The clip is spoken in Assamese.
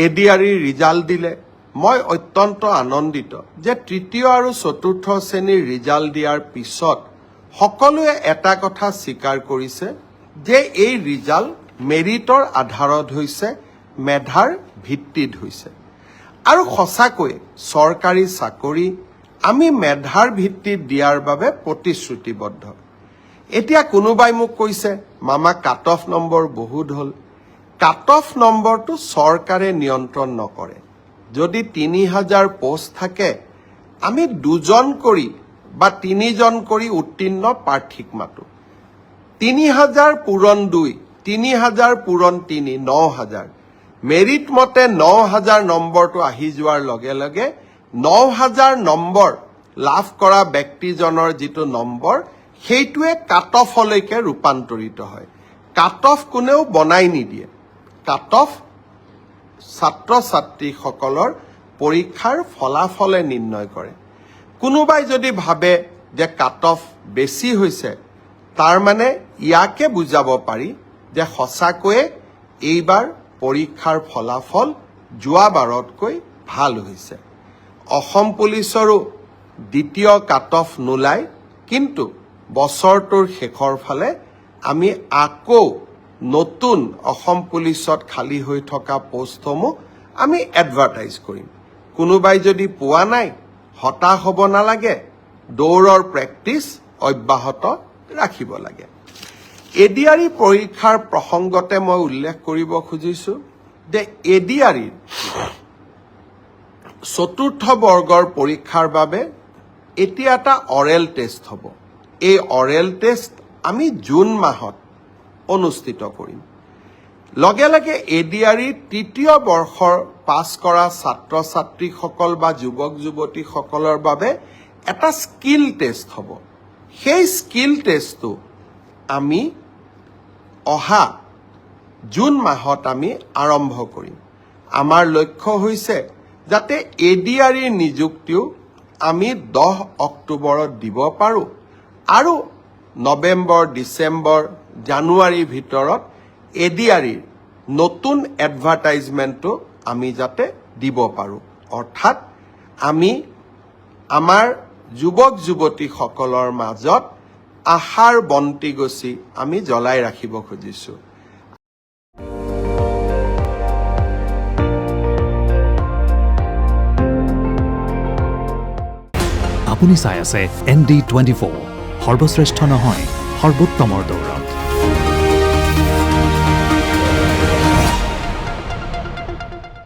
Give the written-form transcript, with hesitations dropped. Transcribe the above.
এডিআৰইৰ ৰিজাল্ট দিলে মই অত্যন্ত আনন্দিত যে তৃতীয় আৰু চতুৰ্থ শ্ৰেণীৰ ৰিজাল্ট দিয়াৰ পিছত সকলোৱে এটা কথা স্বীকাৰ কৰিছে যে এই ৰিজাল্ট মেৰিটৰ আধাৰত হৈছে, মেধাৰ ভিত্তিত হৈছে। আৰু সঁচাকৈ চৰকাৰী চাকৰি আমি মেধাৰ ভিত্তিত দিয়াৰ বাবে প্ৰতিশ্ৰুতিবদ্ধ। এতিয়া কোনোবাই মোক কৈছে মামা কাট অফ নম্বৰ বহুত হ'ল। কাট অফ নম্বৰটো চৰকাৰে নিয়ন্ত্ৰণ নকৰে। যদি ৩,০০০ পোষ্ট থাকে আমি ২জন কৰি বা ৩জন কৰি উত্তীৰ্ণ প্ৰাৰ্থীক মাতো। ৩,০০০ পূৰণ ২, ৩,০০০ পূৰণ ৩, ৯,০০০। মেৰিট মতে ৯,০০০ নম্বৰটো আহি যোৱাৰ লগে লগে ৯,০০০ নম্বৰ লাভ কৰা ব্যক্তিজনৰ যিটো নম্বৰ সেইটোৱে কাট অফলৈকে ৰূপান্তৰিত হয়। কাট অফ কোনেও বনাই নিদিয়ে। কাট অফ ছাত্ৰ ছাত্ৰীসকলৰ পৰীক্ষাৰ ফলাফলে নিৰ্ণয় কৰে। কোনোবাই যদি ভাবে যে কাট অফ বেছি হৈছে তাৰ মানে ইয়াকে বুজাব পাৰি যে সঁচাকৈয়ে এইবাৰ পৰীক্ষাৰ ফলাফল যোৱাবাৰতকৈ ভাল হৈছে। অসম পুলিচৰো দ্বিতীয় কাট অফ নোলায়, কিন্তু বছৰটোৰ শেষৰ ফালে আমি আকৌ নতুন অসম পুলিচত খালী হৈ থকা পোষ্টসমূহ আমি এডভাৰটাইজ কৰিম। কোনোবাই যদি পোৱা নাই হতাশ হ'ব নালাগে, দৌৰৰ প্ৰেক্টিচ অব্যাহত ৰাখিব লাগে। এডিআৰই পৰীক্ষাৰ প্ৰসংগতে মই উল্লেখ কৰিব খুজিছো যে এডিআৰইৰ চতুৰ্থ বৰ্গৰ পৰীক্ষাৰ বাবে এতিয়া এটা অৰেল টেষ্ট হ'ব। এই অৰেল টেষ্ট আমি জুন মাহত অনুষ্ঠিত কৰিম। লগে লগে এডিআৰইৰ তৃতীয় বৰ্ষৰ পাছ কৰা ছাত্ৰ ছাত্ৰীসকল বা যুৱক যুৱতীসকলৰ বাবে এটা স্কিল টেষ্ট হ'ব। সেই স্কিল টেষ্টটো আমি অহা জুন মাহত আমি আৰম্ভ কৰিম। আমাৰ লক্ষ্য হৈছে যাতে এডিআৰইৰ নিযুক্তিও আমি 10 অক্টোবৰত দিব পাৰোঁ আৰু নৱেম্বৰ, ডিচেম্বৰ, জানুৱাৰীৰ ভিতৰত এডিআৰইৰ নতুন এডভাৰটাইজমেণ্টটো আমি যাতে দিব পাৰোঁ। অৰ্থাৎ আমি আমাৰ যুৱক যুৱতীসকলৰ মাজত আশাৰ বন্তি গছি আমি জ্বলাই ৰাখিব খুজিছোঁ। আপুনি চাই আছে ND24, সৰ্বশ্ৰেষ্ঠ নহয় সৰ্বোত্তমৰ দৌৰত।